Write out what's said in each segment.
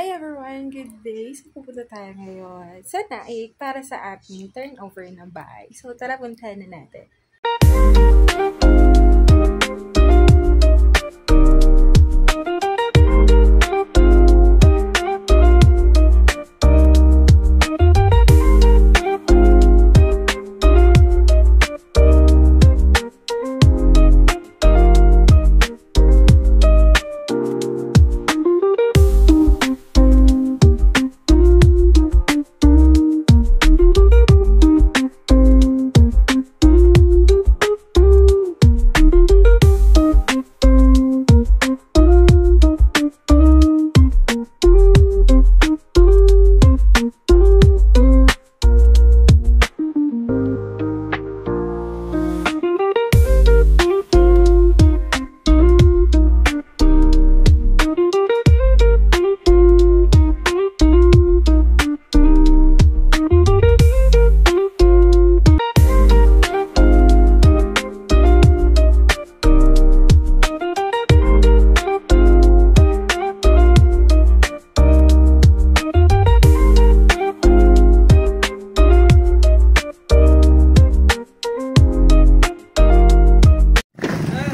Hi everyone! Good day! So, pupunta tayo ngayon sa Naik para sa ating turnover ng bahay. So, tara, puntahan na natin.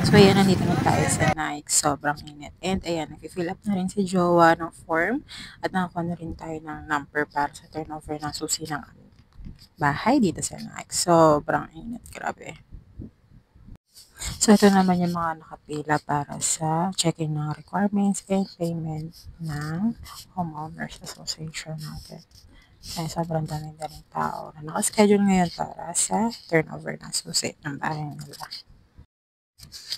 So, ayan, nandito na tayo sa Nike. Sobrang init. And, ayan, nag-fill up na rin si Jowa ng form. At nakakuha na rin tayo ng number para sa turnover ng susi ng bahay dito sa Nike. Sobrang init. Grabe. So, ito naman yung mga nakapila para sa checking ng requirements and payment ng Homeowners Association natin. Kaya sobrang daming tao na nakaschedule ngayon para sa turnover ng susi ng bahay nila.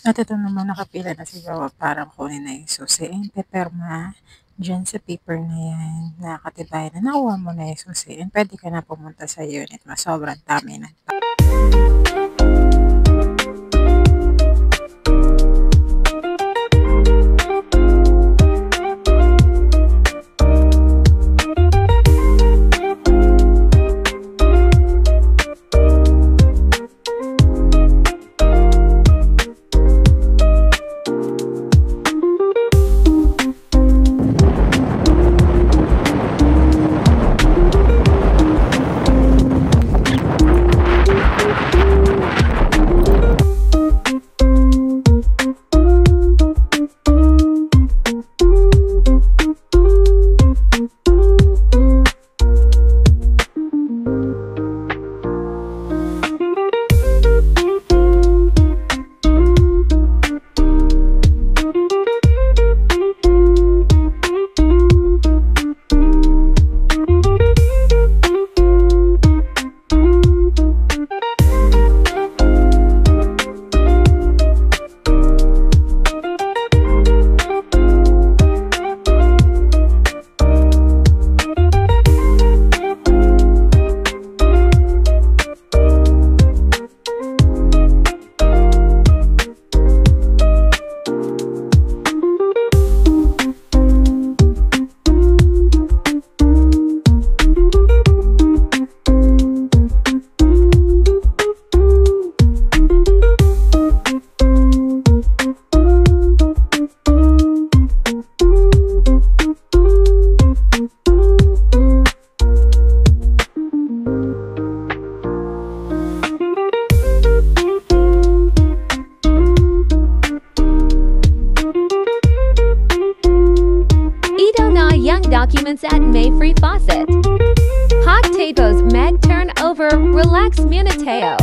At ito naman, nakapila na si Jowa para kunin na yung susi and peperma dyan sa paper na yan, nakatibayan na nakuha mo na yung susi and pwede ka na pumunta sa unit mo. Sobrang dami na. Young documents at Mayfree Faucet. Hot Tables Meg Turnover Relax Muniteo.